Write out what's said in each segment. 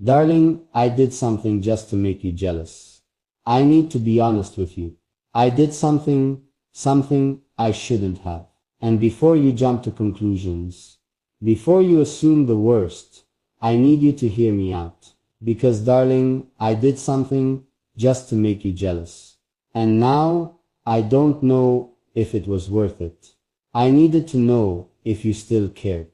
Darling, I did something just to make you jealous. I need to be honest with you. I did something I shouldn't have. And before you jump to conclusions, before you assume the worst, I need you to hear me out. Because darling, I did something just to make you jealous. And now, I don't know if it was worth it. I needed to know if you still cared.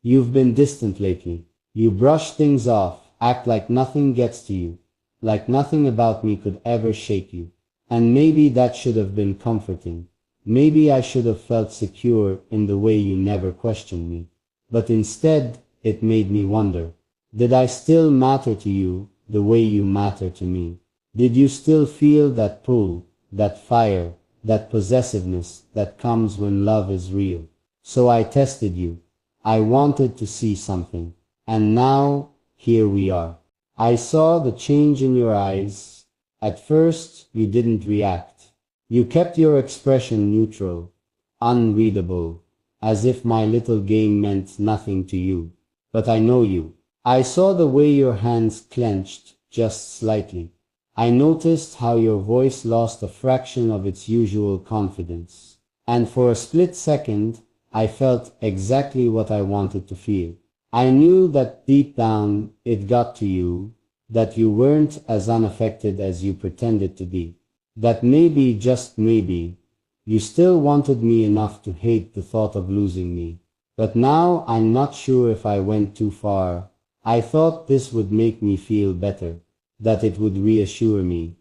You've been distant lately. You brush things off, act like nothing gets to you, like nothing about me could ever shake you. And maybe that should have been comforting. Maybe I should have felt secure in the way you never questioned me. But instead, it made me wonder, did I still matter to you the way you matter to me? Did you still feel that pull, that fire, that possessiveness that comes when love is real? So I tested you. I wanted to see something. And now, here we are. I saw the change in your eyes. At first, you didn't react. You kept your expression neutral, unreadable, as if my little game meant nothing to you. But I know you. I saw the way your hands clenched, just slightly. I noticed how your voice lost a fraction of its usual confidence. And for a split second, I felt exactly what I wanted to feel. I knew that deep down it got to you, that you weren't as unaffected as you pretended to be. That maybe, just maybe, you still wanted me enough to hate the thought of losing me. But now I'm not sure if I went too far. I thought this would make me feel better, that it would reassure me,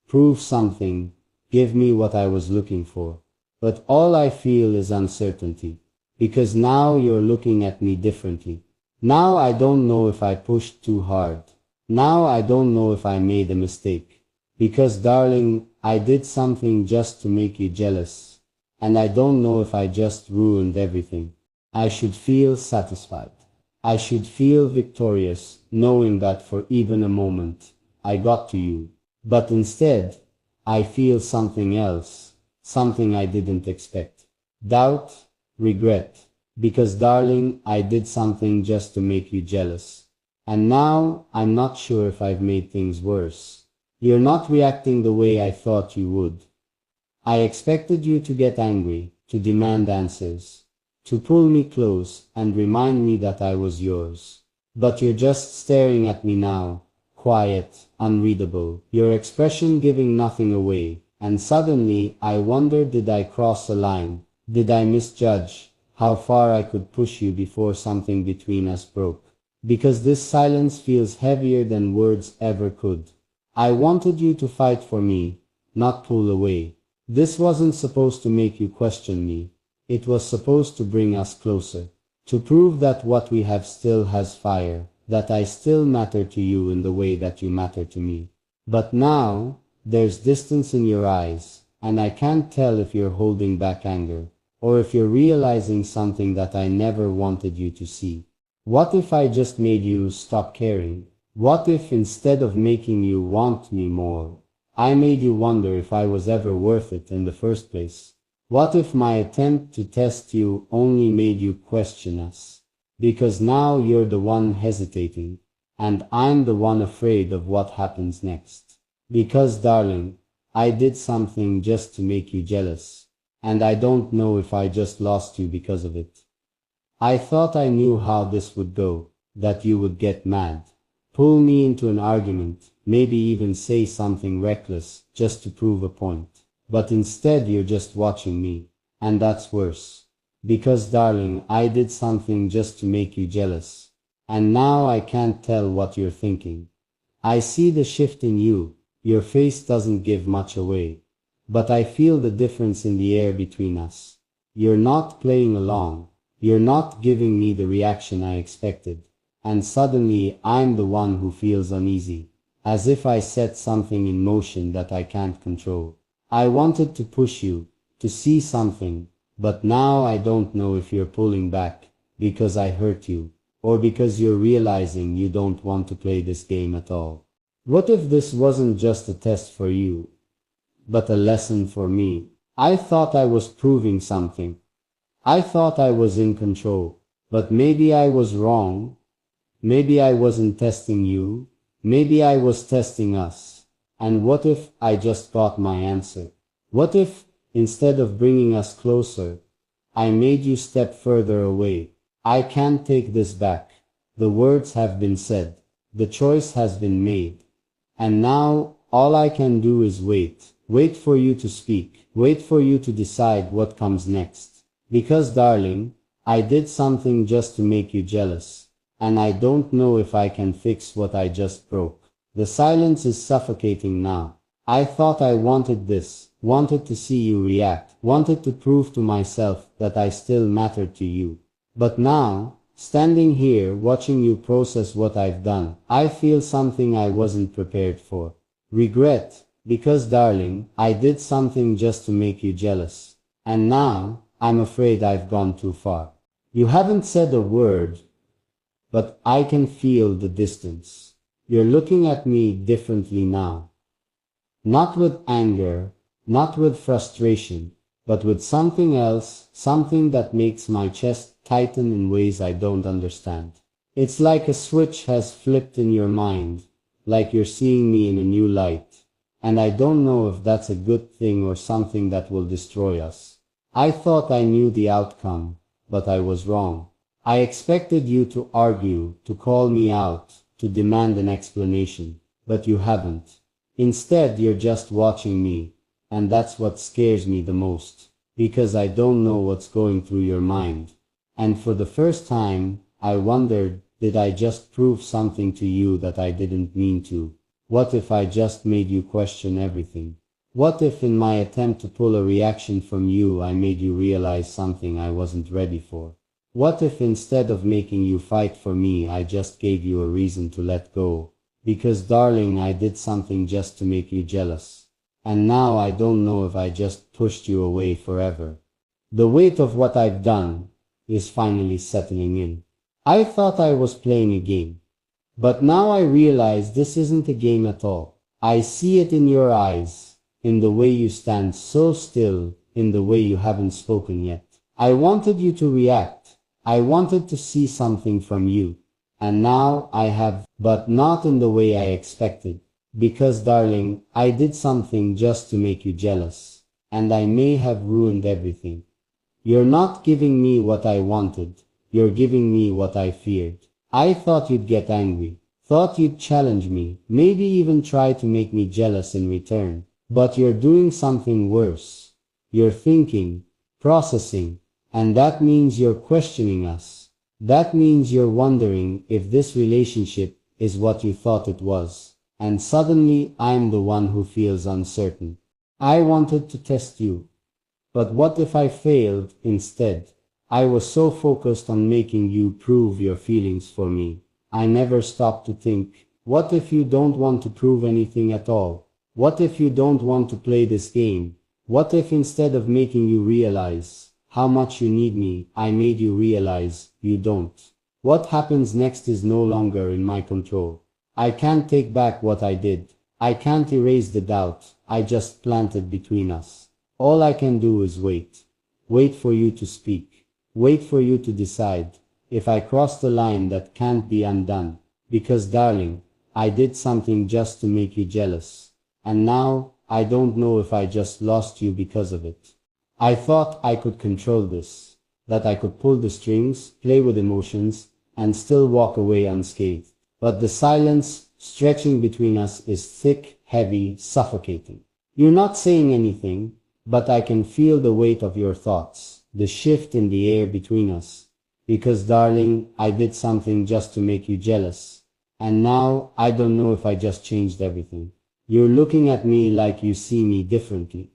prove something, give me what I was looking for. But all I feel is uncertainty, because now you're looking at me differently. Now I don't know if I pushed too hard. Now I don't know if I made a mistake. Because darling, I did something just to make you jealous. And I don't know if I just ruined everything. I should feel satisfied. I should feel victorious, knowing that for even a moment, I got to you. But instead, I feel something else, something I didn't expect. Doubt, regret. Because darling, I did something just to make you jealous. And now, I'm not sure if I've made things worse. You're not reacting the way I thought you would. I expected you to get angry, to demand answers, to pull me close and remind me that I was yours. But you're just staring at me now, quiet, unreadable, your expression giving nothing away. And suddenly, I wondered, did I cross a line? Did I misjudge how far I could push you before something between us broke? Because this silence feels heavier than words ever could. I wanted you to fight for me, not pull away. This wasn't supposed to make you question me. It was supposed to bring us closer, to prove that what we have still has fire, that I still matter to you in the way that you matter to me. But now, there's distance in your eyes, and I can't tell if you're holding back anger, or if you're realizing something that I never wanted you to see. What if I just made you stop caring? What if instead of making you want me more, I made you wonder if I was ever worth it in the first place? What if my attempt to test you only made you question us? Because now you're the one hesitating, and I'm the one afraid of what happens next. Because darling, I did something just to make you jealous, and I don't know if I just lost you because of it. I thought I knew how this would go, that you would get mad, pull me into an argument, maybe even say something reckless just to prove a point. But instead you're just watching me, and that's worse. Because darling, I did something just to make you jealous, and now I can't tell what you're thinking. I see the shift in you, your face doesn't give much away, but I feel the difference in the air between us. You're not playing along. You're not giving me the reaction I expected, and suddenly I'm the one who feels uneasy, as if I set something in motion that I can't control. I wanted to push you, to see something, but now I don't know if you're pulling back because I hurt you, or because you're realizing you don't want to play this game at all. What if this wasn't just a test for you, but a lesson for me? I thought I was proving something. I thought I was in control, but maybe I was wrong. Maybe I wasn't testing you. Maybe I was testing us. And what if I just got my answer? What if, instead of bringing us closer, I made you step further away? I can't take this back. The words have been said. The choice has been made. And now, all I can do is wait. Wait for you to speak. Wait for you to decide what comes next. Because, darling, I did something just to make you jealous. And I don't know if I can fix what I just broke. The silence is suffocating now. I thought I wanted this, wanted to see you react, wanted to prove to myself that I still mattered to you. But now, standing here watching you process what I've done, I feel something I wasn't prepared for. Regret, because darling, I did something just to make you jealous. And now, I'm afraid I've gone too far. You haven't said a word, but I can feel the distance. You're looking at me differently now. Not with anger, not with frustration, but with something else, something that makes my chest tighten in ways I don't understand. It's like a switch has flipped in your mind, like you're seeing me in a new light. And I don't know if that's a good thing or something that will destroy us. I thought I knew the outcome, but I was wrong. I expected you to argue, to call me out, to demand an explanation, but you haven't. Instead, you're just watching me, and that's what scares me the most, because I don't know what's going through your mind. And for the first time, I wondered, did I just prove something to you that I didn't mean to? What if I just made you question everything? What if in my attempt to pull a reaction from you, I made you realize something I wasn't ready for? What if instead of making you fight for me, I just gave you a reason to let go? Because darling, I did something just to make you jealous. And now I don't know if I just pushed you away forever. The weight of what I've done is finally settling in. I thought I was playing a game. But now I realize this isn't a game at all. I see it in your eyes, in the way you stand so still, in the way you haven't spoken yet. I wanted you to react. I wanted to see something from you, and now I have, but not in the way I expected. Because darling, I did something just to make you jealous, and I may have ruined everything. You're not giving me what I wanted, you're giving me what I feared. I thought you'd get angry, thought you'd challenge me, maybe even try to make me jealous in return. But you're doing something worse. You're thinking, processing, and that means you're questioning us. That means you're wondering if this relationship is what you thought it was. And suddenly I'm the one who feels uncertain. I wanted to test you. But what if I failed instead? I was so focused on making you prove your feelings for me. I never stopped to think, what if you don't want to prove anything at all? What if you don't want to play this game? What if instead of making you realize how much you need me, I made you realize you don't? What happens next is no longer in my control. I can't take back what I did. I can't erase the doubt I just planted between us. All I can do is wait. Wait for you to speak. Wait for you to decide if I cross the line that can't be undone. Because darling, I did something just to make you jealous. And now, I don't know if I just lost you because of it. I thought I could control this, that I could pull the strings, play with emotions, and still walk away unscathed. But the silence stretching between us is thick, heavy, suffocating. You're not saying anything, but I can feel the weight of your thoughts, the shift in the air between us. Because darling, I did something just to make you jealous. And now, I don't know if I just changed everything. You're looking at me like you see me differently.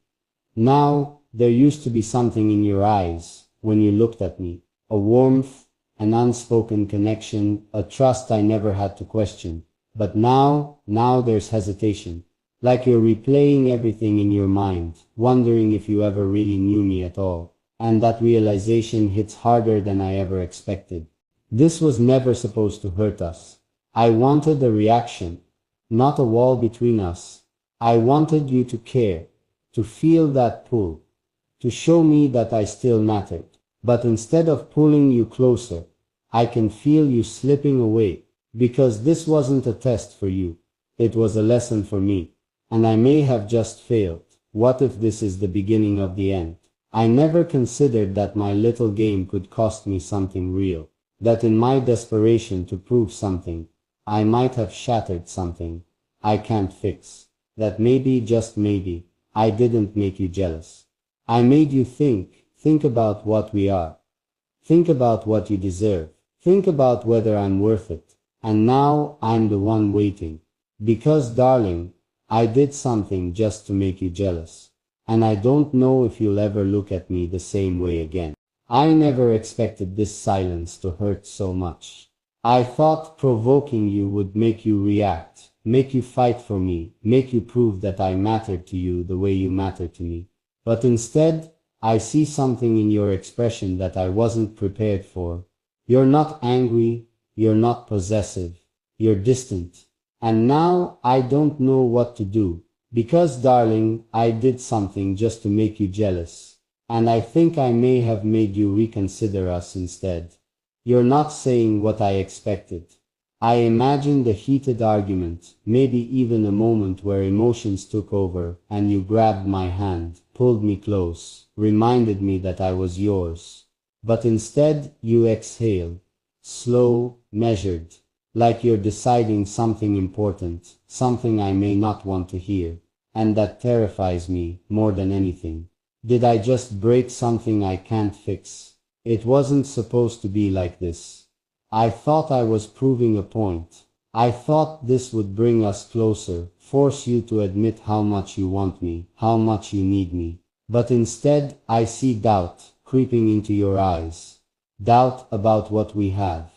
Now, there used to be something in your eyes when you looked at me. A warmth, an unspoken connection, a trust I never had to question. But now there's hesitation. Like you're replaying everything in your mind, wondering if you ever really knew me at all. And that realization hits harder than I ever expected. This was never supposed to hurt us. I wanted a reaction, not a wall between us. I wanted you to care, to feel that pull, to show me that I still mattered. But instead of pulling you closer, I can feel you slipping away. Because this wasn't a test for you. It was a lesson for me. And I may have just failed. What if this is the beginning of the end? I never considered that my little game could cost me something real. That in my desperation to prove something, I might have shattered something I can't fix. That maybe, just maybe, I didn't make you jealous. I made you think about what we are. Think about what you deserve. Think about whether I'm worth it. And now I'm the one waiting. Because, darling, I did something just to make you jealous. And I don't know if you'll ever look at me the same way again. I never expected this silence to hurt so much. I thought provoking you would make you react, make you fight for me, make you prove that I mattered to you the way you matter to me. But instead, I see something in your expression that I wasn't prepared for. You're not angry, you're not possessive, you're distant. And now I don't know what to do. Because, darling, I did something just to make you jealous. And I think I may have made you reconsider us instead. You're not saying what I expected. I imagined a heated argument, maybe even a moment where emotions took over, and you grabbed my hand, pulled me close, reminded me that I was yours. But instead, you exhaled, slow, measured, like you're deciding something important, something I may not want to hear. And that terrifies me more than anything. Did I just break something I can't fix? It wasn't supposed to be like this. I thought I was proving a point. I thought this would bring us closer, force you to admit how much you want me, how much you need me. But instead, I see doubt creeping into your eyes. Doubt about what we have.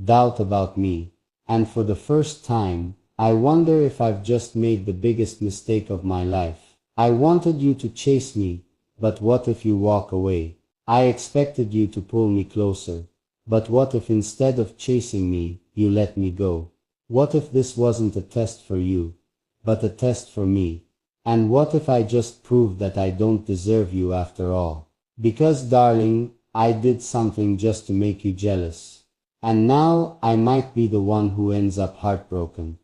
Doubt about me. And for the first time, I wonder if I've just made the biggest mistake of my life. I wanted you to chase me, but what if you walk away? I expected you to pull me closer, but what if instead of chasing me, you let me go? What if this wasn't a test for you, but a test for me? And what if I just proved that I don't deserve you after all? Because, darling, I did something just to make you jealous. And now I might be the one who ends up heartbroken.